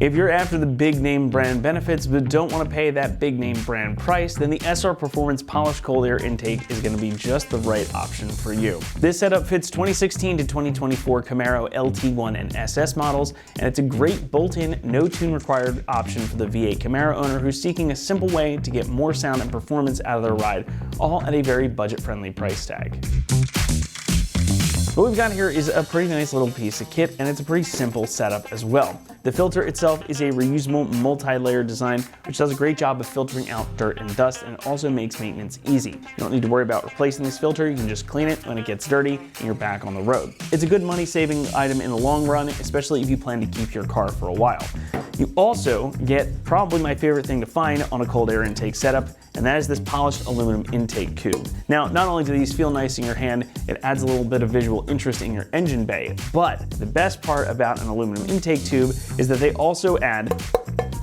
If you're after the big name brand benefits but don't want to pay that big name brand price, then the SR Performance Polished Cold Air Intake is going to be just the right option for you. This setup fits 2016 to 2024 Camaro LT1 and SS models, and it's a great bolt-in, no tune required option for the V8 Camaro owner who's seeking a simple way to get more sound and performance out of their ride, all at a very budget-friendly price tag. What we've got here is a pretty nice little piece of kit, and it's a pretty simple setup as well. The filter itself is a reusable multi-layer design, which does a great job of filtering out dirt and dust, and also makes maintenance easy. You don't need to worry about replacing this filter. You can just clean it when it gets dirty and you're back on the road. It's a good money-saving item in the long run, especially if you plan to keep your car for a while. You also get probably my favorite thing to find on a cold air intake setup, and that is this polished aluminum intake tube. Now, not only do these feel nice in your hand, it adds a little bit of visual interest in your engine bay, but the best part about an aluminum intake tube is that they also add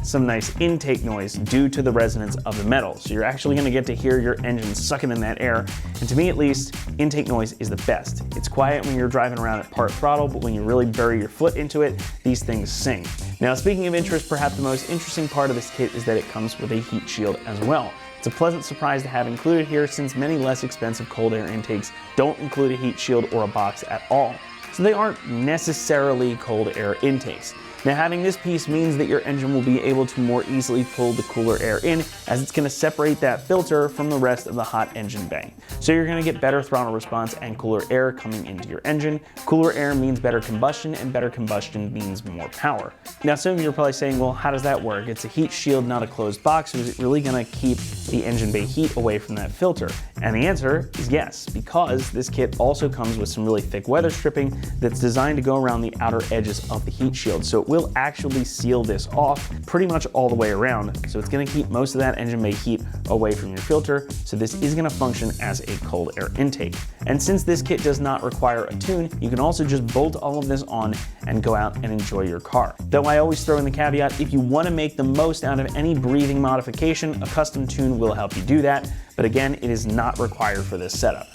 some nice intake noise due to the resonance of the metal. So you're actually going to get to hear your engine sucking in that air, and to me at least, intake noise is the best. It's quiet when you're driving around at part throttle, but when you really bury your foot into it, these things sing. Now, speaking of interest, perhaps the most interesting part of this kit is that it comes with a heat shield as well. It's a pleasant surprise to have included here, since many less expensive cold air intakes don't include a heat shield or a box at all. So they aren't necessarily cold air intakes. Now, having this piece means that your engine will be able to more easily pull the cooler air in, as it's going to separate that filter from the rest of the hot engine bay. So you're going to get better throttle response and cooler air coming into your engine. Cooler air means better combustion, and better combustion means more power. Now, some of you are probably saying, well, how does that work? It's a heat shield, not a closed box, so is it really going to keep the engine bay heat away from that filter? And the answer is yes, because this kit also comes with some really thick weather stripping that's designed to go around the outer edges of the heat shield. So it will actually seal this off pretty much all the way around. So it's going to keep most of that engine bay heat away from your filter. So this is going to function as a cold air intake. And since this kit does not require a tune, you can also just bolt all of this on and go out and enjoy your car. Though I always throw in the caveat, if you want to make the most out of any breathing modification, a custom tune will help you do that. But again, it is not required for this setup.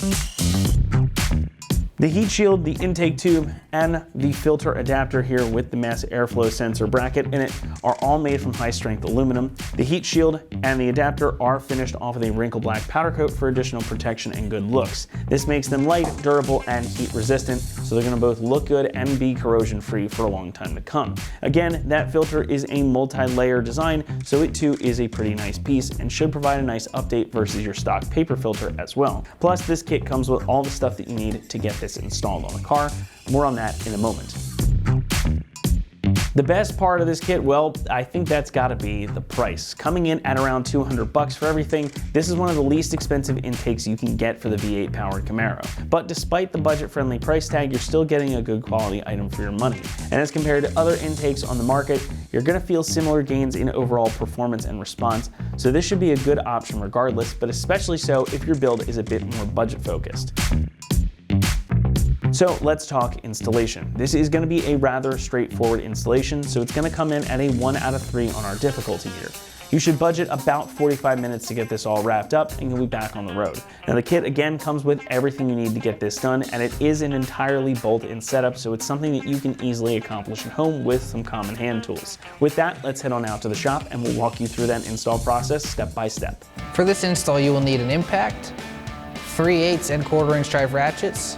The heat shield, the intake tube, and the filter adapter here with the mass airflow sensor bracket in it are all made from high-strength aluminum. The heat shield and the adapter are finished off with a wrinkle black powder coat for additional protection and good looks. This makes them light, durable, and heat resistant, so they're going to both look good and be corrosion-free for a long time to come. Again, that filter is a multi-layer design, so it too is a pretty nice piece and should provide a nice update versus your stock paper filter as well. Plus, this kit comes with all the stuff that you need to get this installed on a car. More on that in a moment. The best part of this kit, well, I think that's gotta be the price. Coming in at around $200 for everything, this is one of the least expensive intakes you can get for the V8 powered Camaro. But despite the budget-friendly price tag, you're still getting a good quality item for your money. And as compared to other intakes on the market, you're gonna feel similar gains in overall performance and response, so this should be a good option regardless, but especially so if your build is a bit more budget-focused. So let's talk installation. This is going to be a rather straightforward installation, so it's going to come in at a 1 out of 3 on our difficulty meter. You should budget about 45 minutes to get this all wrapped up, and you'll be back on the road. Now, the kit again comes with everything you need to get this done, and it is an entirely bolt-in setup, so it's something that you can easily accomplish at home with some common hand tools. With that, let's head on out to the shop and we'll walk you through that install process step by step. For this install, you will need an impact, 3/8 and 1/4 inch drive ratchets,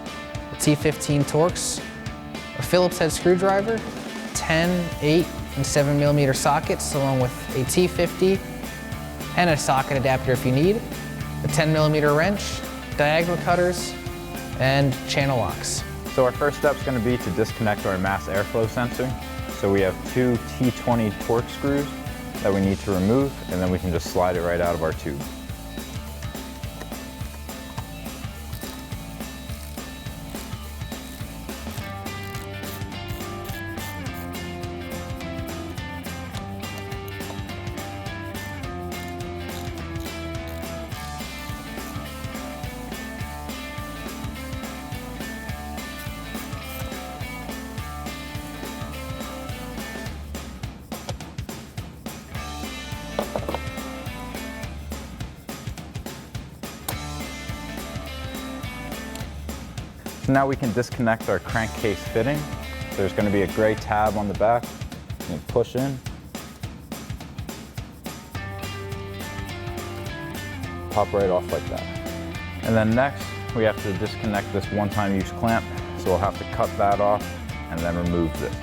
a T15 Torx, a Phillips head screwdriver, 10, 8, and 7mm sockets, along with a T50 and a socket adapter if you need, a 10mm wrench, diagonal cutters, and channel locks. So our first step is going to be to disconnect our mass airflow sensor. So we have 2 T20 Torx screws that we need to remove, and then we can just slide it right out of our tube. So now we can disconnect our crankcase fitting. There's going to be a gray tab on the back. You push in, pop right off like that. And then next, we have to disconnect this one-time use clamp. So we'll have to cut that off and then remove this.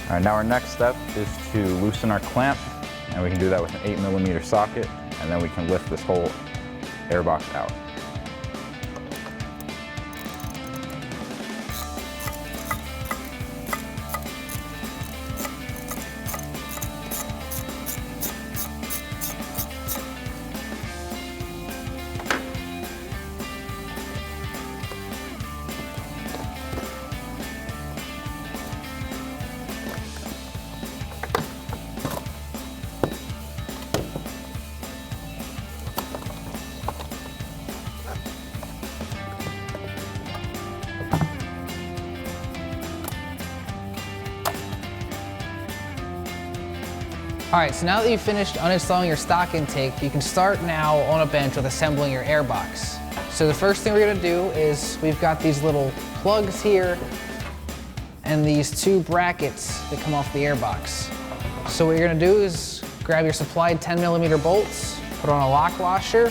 All right, now our next step is to loosen our clamp, and we can do that with an 8mm socket, and then we can lift this whole airbox out. All right, so now that you've finished uninstalling your stock intake, you can start now on a bench with assembling your airbox. So the first thing we're gonna do is we've got these little plugs here and these two brackets that come off the airbox. So what you're gonna do is grab your supplied 10mm bolts, put on a lock washer,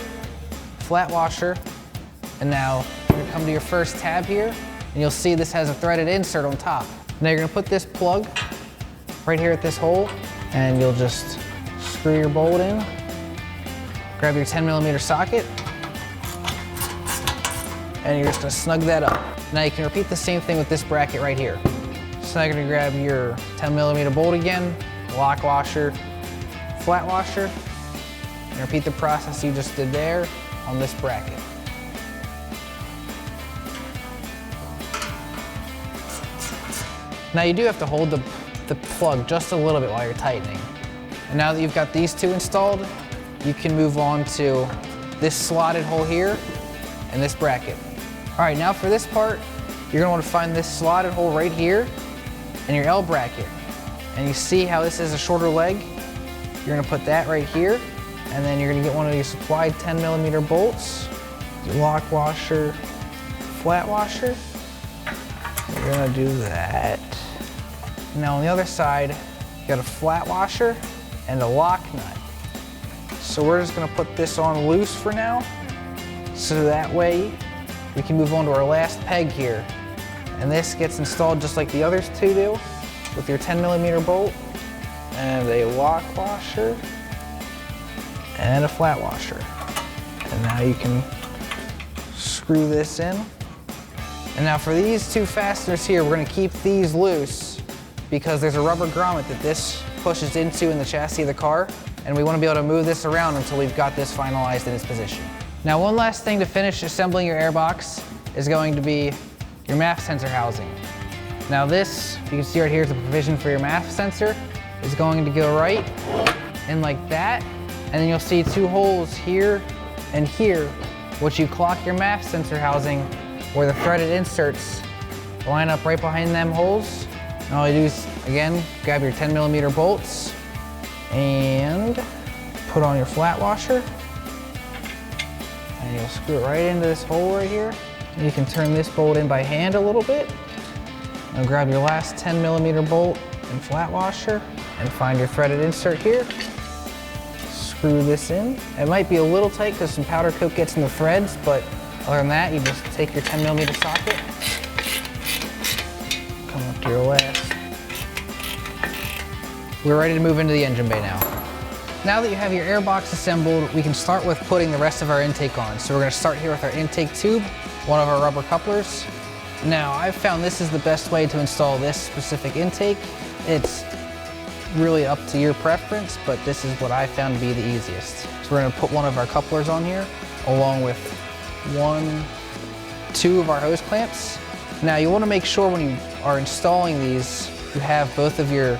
flat washer, and now you're gonna come to your first tab here, and you'll see this has a threaded insert on top. Now you're gonna put this plug right here at this hole, and you'll just screw your bolt in, grab your 10mm socket, and you're just gonna snug that up. Now you can repeat the same thing with this bracket right here. So now you're gonna grab your 10mm bolt again, lock washer, flat washer, and repeat the process you just did there on this bracket. Now you do have to hold the plug just a little bit while you're tightening. And now that you've got these two installed, you can move on to this slotted hole here and this bracket. All right, now for this part, you're gonna wanna find this slotted hole right here and your L bracket. And you see how this is a shorter leg? You're gonna put that right here, and then you're gonna get one of your supplied 10mm bolts, your lock washer, flat washer. You're gonna do that. Now on the other side, you got a flat washer and a lock nut. So we're just gonna put this on loose for now, so that way we can move on to our last peg here. And this gets installed just like the others two do, with your 10mm bolt and a lock washer and a flat washer. And now you can screw this in. And now for these two fasteners here, we're gonna keep these loose because there's a rubber grommet that this pushes into in the chassis of the car, and we want to be able to move this around until we've got this finalized in its position. Now one last thing to finish assembling your airbox is going to be your MAF sensor housing. Now this, you can see right here is a provision for your MAF sensor, is going to go right in like that, and then you'll see two holes here and here, which you clock your MAF sensor housing where the threaded inserts line up right behind them holes. And all you do is, again, grab your 10mm bolts and put on your flat washer. And you'll screw it right into this hole right here. And you can turn this bolt in by hand a little bit. And grab your last 10mm bolt and flat washer and find your threaded insert here. Screw this in. It might be a little tight because some powder coat gets in the threads, but other than that, you just take your 10mm socket, come up to your last. We're ready to move into the engine bay now. Now that you have your airbox assembled, we can start with putting the rest of our intake on. So we're gonna start here with our intake tube, one of our rubber couplers. Now, I've found this is the best way to install this specific intake. It's really up to your preference, but this is what I found to be the easiest. So we're gonna put one of our couplers on here, along with two of our hose clamps. Now, you wanna make sure when you are installing these, you have both of your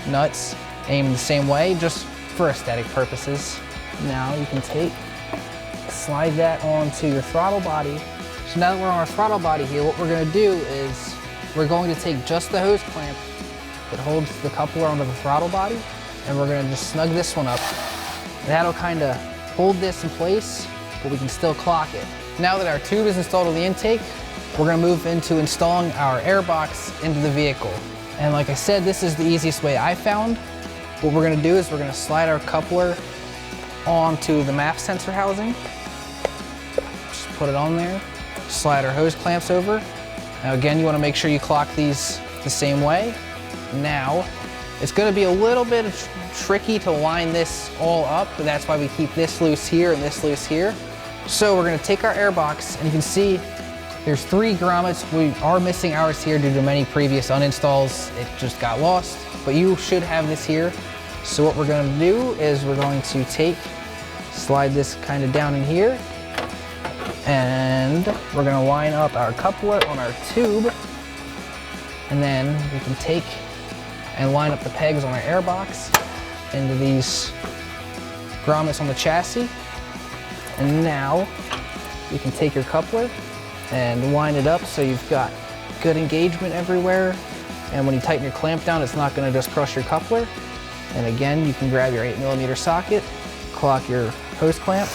nuts aimed the same way, just for aesthetic purposes. Now you can slide that onto your throttle body. So now that we're on our throttle body here, what we're gonna do is we're going to take just the hose clamp that holds the coupler onto the throttle body, and we're gonna just snug this one up. That'll kind of hold this in place but we can still clock it. Now that our tube is installed on the intake, we're gonna move into installing our air box into the vehicle. And like I said, this is the easiest way I found. What we're gonna do is we're gonna slide our coupler onto the MAP sensor housing. Just put it on there. Slide our hose clamps over. Now again, you wanna make sure you clock these the same way. Now, it's gonna be a little bit tricky to line this all up, but that's why we keep this loose here and this loose here. So we're gonna take our air box, and you can see there's 3 grommets. We are missing ours here due to many previous uninstalls. It just got lost, but you should have this here. So what we're gonna do is we're going to slide this kind of down in here, and we're gonna line up our coupler on our tube, and then we can take and line up the pegs on our air box into these grommets on the chassis. And now you can take your coupler and line it up so you've got good engagement everywhere. And when you tighten your clamp down, it's not gonna just crush your coupler. And again, you can grab your 8mm socket, clock your hose clamp,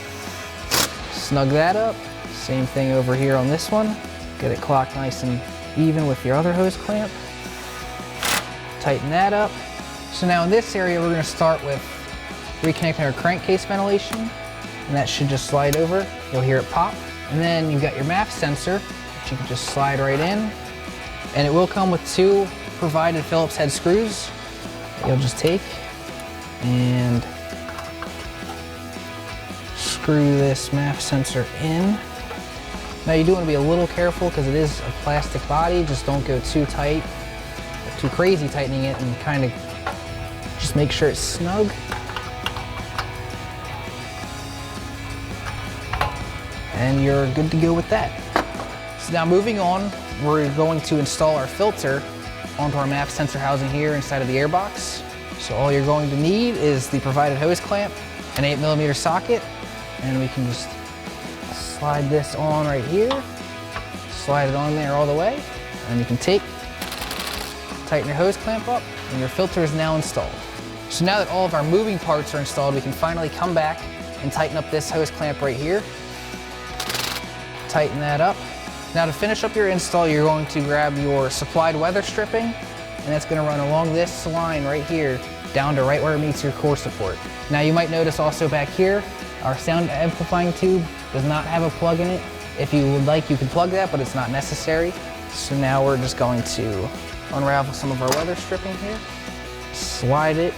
snug that up. Same thing over here on this one. Get it clocked nice and even with your other hose clamp. Tighten that up. So now in this area, we're gonna start with reconnecting our crankcase ventilation, and that should just slide over. You'll hear it pop. And then you've got your MAP sensor, which you can just slide right in. And it will come with 2 provided Phillips head screws that you'll just take and screw this MAP sensor in. Now you do want to be a little careful because it is a plastic body. Just don't go too tight, or too crazy tightening it, and kind of just make sure it's snug. And you're good to go with that. So now moving on, we're going to install our filter onto our MAP sensor housing here inside of the airbox. So all you're going to need is the provided hose clamp, an 8mm socket, and we can just slide this on right here, slide it on there all the way, and you can tighten your hose clamp up, and your filter is now installed. So now that all of our moving parts are installed, we can finally come back and tighten up this hose clamp right here. Tighten that up. Now to finish up your install, you're going to grab your supplied weather stripping, and that's going to run along this line right here down to right where it meets your core support. Now you might notice also back here, our sound amplifying tube does not have a plug in it. If you would like, you can plug that, but it's not necessary. So now we're just going to unravel some of our weather stripping here, slide it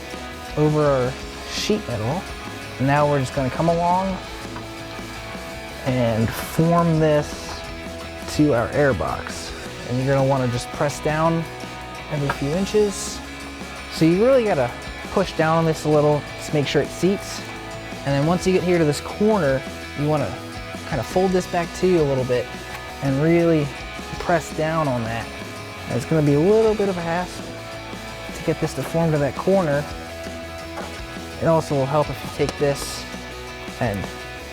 over our sheet metal. And now we're just going to come along and form this to our air box. And you're gonna wanna just press down every few inches. So you really gotta push down on this a little to make sure it seats. And then once you get here to this corner, you wanna kind of fold this back to you a little bit and really press down on that. And it's gonna be a little bit of a hassle to get this to form to that corner. It also will help if you take this and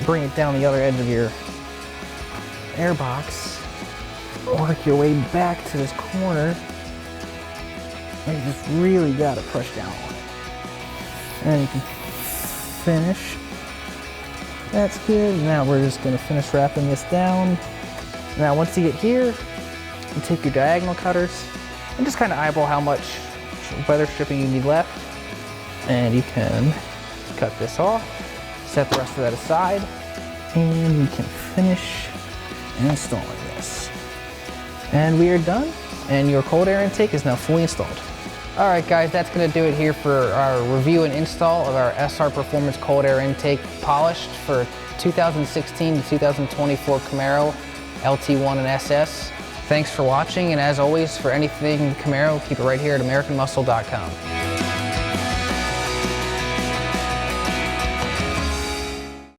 bring it down the other edge of your air box, work your way back to this corner, and you just really gotta push down on it. And you can finish. That's good. Now we're just gonna finish wrapping this down. Now once you get here, you take your diagonal cutters and just kind of eyeball how much weather stripping you need left. And you can cut this off. Set the rest of that aside, and we can finish installing this. And we are done, and your cold air intake is now fully installed. All right, guys, that's gonna do it here for our review and install of our SR Performance cold air intake polished for 2016 to 2024 Camaro LT1 and SS. Thanks for watching, and as always, for anything Camaro, keep it right here at AmericanMuscle.com.